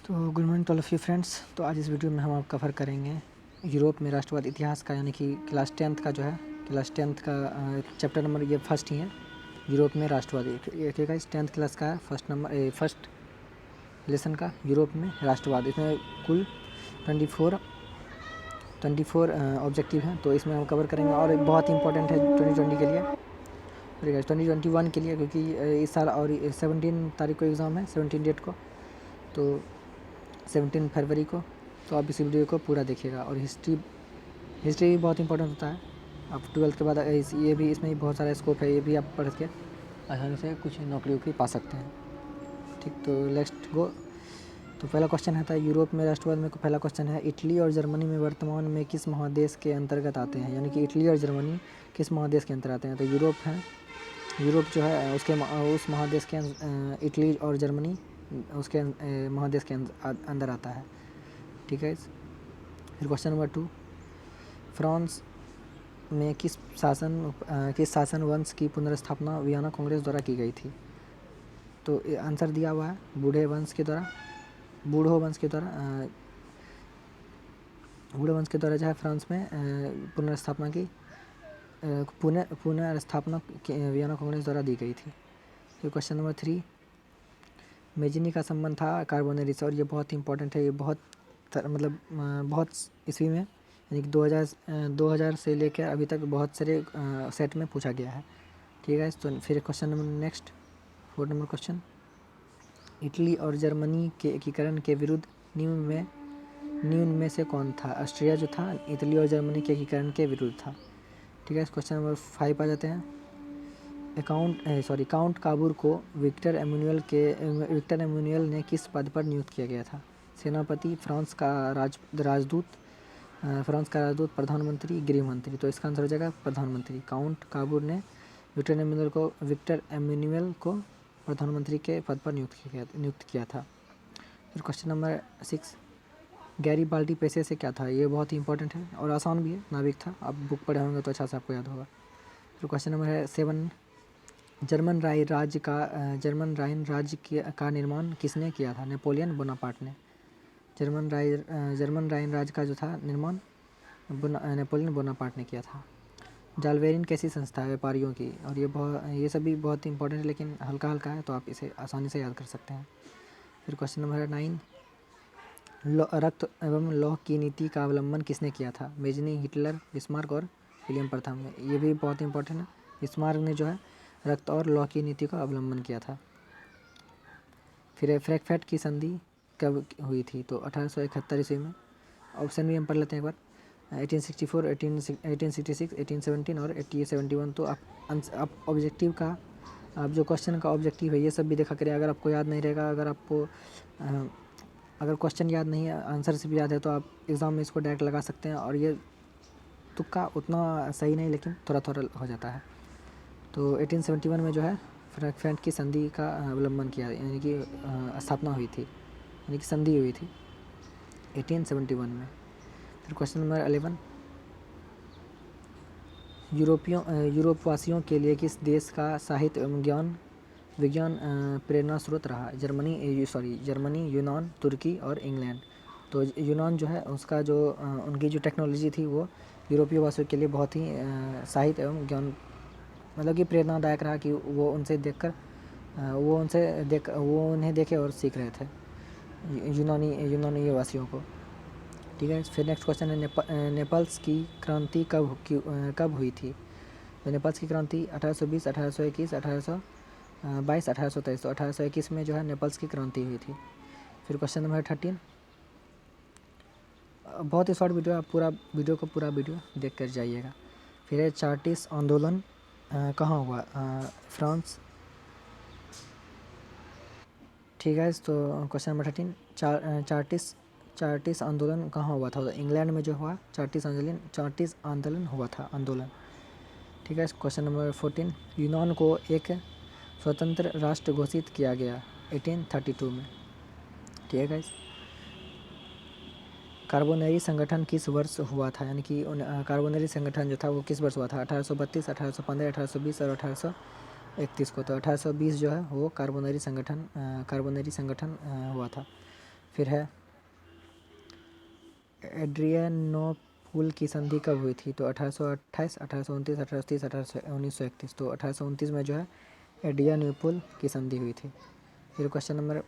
तो good morning to all of you friends. तो आज इस वीडियो में हम आप कवर करेंगे यूरोप में राष्ट्रवाद इतिहास का, यानी कि क्लास 10th का जो है क्लास 10th का चैप्टर नंबर ये फर्स्ट ही है, यूरोप में राष्ट्रवाद। ये ठीक है, इस 10th क्लास का फर्स्ट लेसन का यूरोप में राष्ट्रवाद। इसमें कुल 24 ऑब्जेक्टिव हैं, तो इसमें हम कवर करेंगे। और एक बहुत इंपॉर्टेंट है 2020 के लिए, 2021 के लिए, क्योंकि इस साल और 17 तारीख को एग्ज़ाम है, 17 डेट को, तो 17 फरवरी को। तो आप इस वीडियो को पूरा देखिएगा। और हिस्ट्री भी बहुत इंपॉर्टेंट होता है। आप 12th के बाद ये भी, इसमें भी बहुत सारा स्कोप है, ये भी आप पढ़ के आसानी से कुछ नौकरी वोकरी पा सकते हैं। ठीक, तो लेट्स गो। तो पहला क्वेश्चन आता है यूरोप में राष्ट्रवाद में। पहला क्वेश्चन है, इटली और जर्मनी में वर्तमान में किस महादेश के अंतर्गत आते हैं? यानी कि इटली और जर्मनी किस महादेश के अंतर्गत आते हैं? तो यूरोप है, यूरोप जो है उसके उस महादेश के इटली और जर्मनी उसके महादेश के अंदर आता है। ठीक है। फिर क्वेश्चन नंबर 2, फ्रांस में किस शासन वंश की पुनर्स्थापना वियना कांग्रेस द्वारा की गई थी? तो आंसर दिया हुआ है बूढ़े वंश के द्वारा जो है फ्रांस में पुनर्स्थापना की पुनर्स्थापना वियना कांग्रेस द्वारा दी गई थी। फिर क्वेश्चन नंबर 3, मेजिनी का संबंध था कार्बोनेरी से। और ये बहुत इंपॉर्टेंट है, ये बहुत ईस्वी में, यानी कि 2000 से लेकर अभी तक बहुत सारे सेट में पूछा गया है। ठीक है। तो फिर question number next 4 number question, Italy और जर्मनी के एकीकरण के विरुद्ध निम्न में से कौन था? ऑस्ट्रिया जो था इटली और जर्मनी के एकीकरण के विरुद्ध था। ठीक है। क्वेश्चन नंबर 5 आ जाते हैं। काउंट काबूर को विक्टर एमुनुएल ने किस पद पर नियुक्त किया गया था? सेनापति, फ्रांस का राजदूत, प्रधानमंत्री, गृह मंत्री। तो इसका आंसर हो जाएगा प्रधानमंत्री। काउंट काबूर ने विक्टर एमुनुएल को प्रधानमंत्री के पद पर नियुक्त किया था। फिर क्वेश्चन नंबर 6, गैरीबाल्डी पेशे से क्या था? ये बहुत ही इंपॉर्टेंट है और आसान भी है, नाविक था। आप बुक पढ़े होंगे तो अच्छा से आपको याद होगा। फिर क्वेश्चन नंबर है 7, जर्मन राइन राज्य का निर्माण किसने किया था? नेपोलियन बोनापार्ट ने। जर्मन राइन राज्य का जो था निर्माण नेपोलियन बोनापार्ट ने किया था। जालवेरिन कैसी संस्था है? व्यापारियों की। और ये सभी बहुत इंपॉर्टेंट है, लेकिन हल्का है, तो आप इसे आसानी से याद कर सकते हैं। फिर क्वेश्चन नंबर 9, रक्त एवं लौह की नीति का अवलंबन किसने किया था? मेजनी, हिटलर, बिस्मार्क और विलियम प्रथम। ये भी बहुत इंपॉर्टेंट है। बिस्मार्क ने जो है रक्त और लौह की नीति का अवलंबन किया था। फिर फ्रैंकफर्ट की संधि कब हुई थी? तो 1871 ईस्वी में। ऑप्शन भी हम पढ़ लेते हैं एक बार, 1864, 1866, 1817 और 1871। तो आप ऑब्जेक्टिव का, आप जो क्वेश्चन का ऑब्जेक्टिव है ये सब भी देखा करें। अगर आपको याद नहीं रहेगा, अगर क्वेश्चन याद नहीं है, आंसर से भी याद है, तो आप एग्ज़ाम में इसको डायरेक्ट लगा सकते हैं। और ये तुक्का उतना सही नहीं, लेकिन थोड़ा हो जाता है। तो 1871 में जो है फ्रैंकफर्ट की संधि का अवलंबन किया, यानी कि स्थापना हुई थी, यानी कि संधि हुई थी 1871 में। फिर क्वेश्चन नंबर 11, यूरोपवासियों के लिए किस देश का साहित्य एवं विज्ञान प्रेरणा स्रोत रहा? जर्मनी, यूनान, तुर्की और इंग्लैंड। तो यूनान जो है उसका जो उनकी जो टेक्नोलॉजी थी वो यूरोपीय वासियों के लिए बहुत ही साहित्य एवं ज्ञान कि प्रेरणादायक रहा, कि वो उन्हें देखे और सीख रहे थे यूनानी वासियों को। ठीक है। फिर नेक्स्ट क्वेश्चन है, नेपल्स की क्रांति कब हुई थी? तो नेपल्स की क्रांति 1820, 1821, 1822, 1823। तो 1821 में जो है नेपल्स की क्रांति हुई थी। फिर क्वेश्चन नंबर 13, बहुत ही शॉर्ट वीडियो, आप पूरा वीडियो देख कर जाइएगा। फिर है चार्टिस्ट आंदोलन कहाँ हुआ? फ्रांस। ठीक है। तो क्वेश्चन नंबर 13, चार्टिस्ट आंदोलन कहाँ हुआ था? तो इंग्लैंड में जो हुआ चार्टिस्ट आंदोलन हुआ था। ठीक है। क्वेश्चन नंबर 14, यूनान को एक स्वतंत्र राष्ट्र घोषित किया गया 1832 में। ठीक है। कार्बोनेरी संगठन किस वर्ष हुआ था? यानी कि कार्बोनेरी संगठन जो था वो किस वर्ष हुआ था? 1832, 1815, 1820 और 1831 को। तो 1820 जो है वो कार्बोनेरी संगठन हुआ था। फिर है एड्रियानोपुल की संधि कब हुई थी? तो 1828, 1829, 1830, 1931। तो 1829 में जो है एड्रियानोपुल की संधि हुई थी। फिर क्वेश्चन नंबर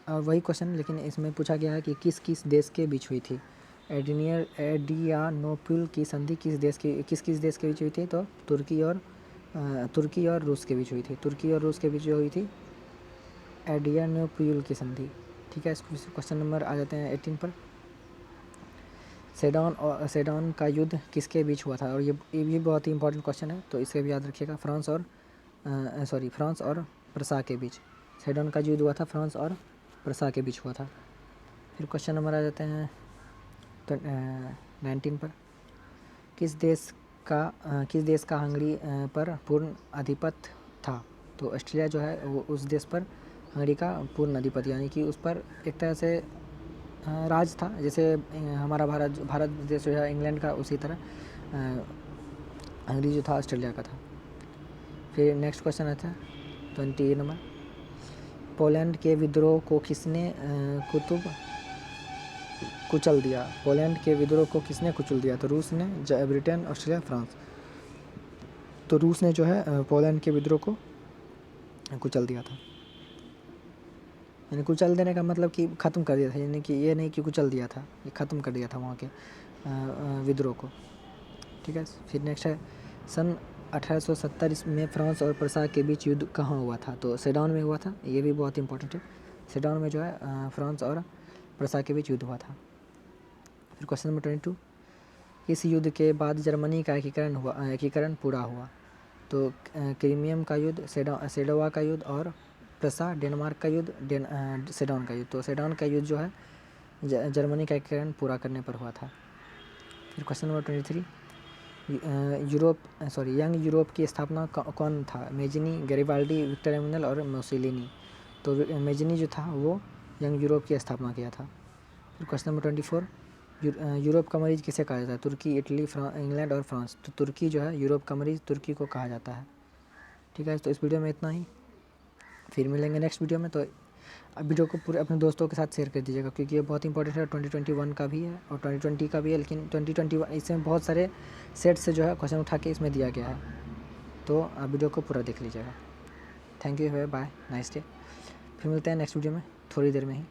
वही क्वेश्चन लेकिन इसमें पूछा गया है कि किस किस देश के बीच हुई थी। एड्रियानोपुल की संधि किस देश के बीच हुई थी? तो तुर्की और रूस के बीच हुई थी। तुर्की और रूस के बीच जो हुई थी एड्रियानोपुल की संधि। ठीक है, क्वेश्चन नंबर आ जाते हैं 18 पर। सेडॉन का युद्ध किसके बीच हुआ था? और ये भी बहुत ही इंपॉर्टेंट क्वेश्चन है, तो इसे भी याद रखिएगा। फ्रांस और प्रसा के बीच सेडॉन का युद्ध हुआ था, फ्रांस और प्रसा के बीच हुआ था। फिर क्वेश्चन नंबर आ जाते हैं 19 पर। किस देश का हंगरी पर पूर्ण आधिपत्य था? तो ऑस्ट्रेलिया जो है वो उस देश पर हंगरी का पूर्ण आधिपत्य, यानी कि उस पर एक तरह से राज था, जैसे हमारा भारत देश जो है इंग्लैंड का, उसी तरह हंगरी जो था ऑस्ट्रेलिया का था। फिर नेक्स्ट क्वेश्चन आता है 20 नंबर। पोलैंड के विद्रोह को किसने कुचल दिया? पोलैंड के विद्रोह को किसने कुचल दिया? तो रूस ने, ब्रिटेन, ऑस्ट्रेलिया, फ्रांस। तो रूस ने जो है पोलैंड के विद्रोह को कुचल दिया था। यानी कुचल देने का मतलब कि ख़त्म कर दिया था, यानी कि ये नहीं कि कुचल दिया था, ये ख़त्म कर दिया था वहाँ के विद्रोह को। ठीक है। फिर नेक्स्ट है सन 1870 में फ्रांस और प्रसा के बीच युद्ध कहाँ हुआ था? तो सेडॉन में हुआ था। ये भी बहुत इंपॉर्टेंट है। सेडॉन में जो है फ्रांस और प्रसा के बीच युद्ध हुआ था। फिर क्वेश्चन नंबर 22। इस युद्ध के बाद जर्मनी का एकीकरण पूरा हुआ? तो क्रीमियम का युद्ध, सेडोवा का युद्ध और प्रसा डेनमार्क का युद्ध, सेडॉन का युद्ध। तो सेडॉन का युद्ध जो है जर्मनी का एकीकरण पूरा करने पर हुआ था। फिर क्वेश्चन नंबर 23। यंग यूरोप की स्थापना कौन था? मेजिनी, गैरिबाल्डी, विक्टर एमुनल और मुसोलिनी। तो मेजिनी जो था वो यंग यूरोप की स्थापना किया था। फिर क्वेश्चन नंबर 24। यूरोप का मरीज किसे कहा जाता है? तुर्की, इटली, इंग्लैंड और फ्रांस। तो तुर्की जो है यूरोप का मरीज तुर्की को कहा जाता है। ठीक है, तो इस वीडियो में इतना ही। फिर मिलेंगे नेक्स्ट वीडियो में। तो वीडियो को पूरे अपने दोस्तों के साथ शेयर कर दीजिएगा, क्योंकि ये बहुत इंपॉर्टेंट है। 2021 का भी है और 2020 का भी है, लेकिन 2021 इसमें बहुत सारे सेट से जो है क्वेश्चन उठा के इसमें दिया गया है। तो आप वीडियो को पूरा देख लीजिएगा। Thank you, bye, nice day. फिर मिलते हैं नेक्स्ट वीडियो में थोड़ी देर में ही।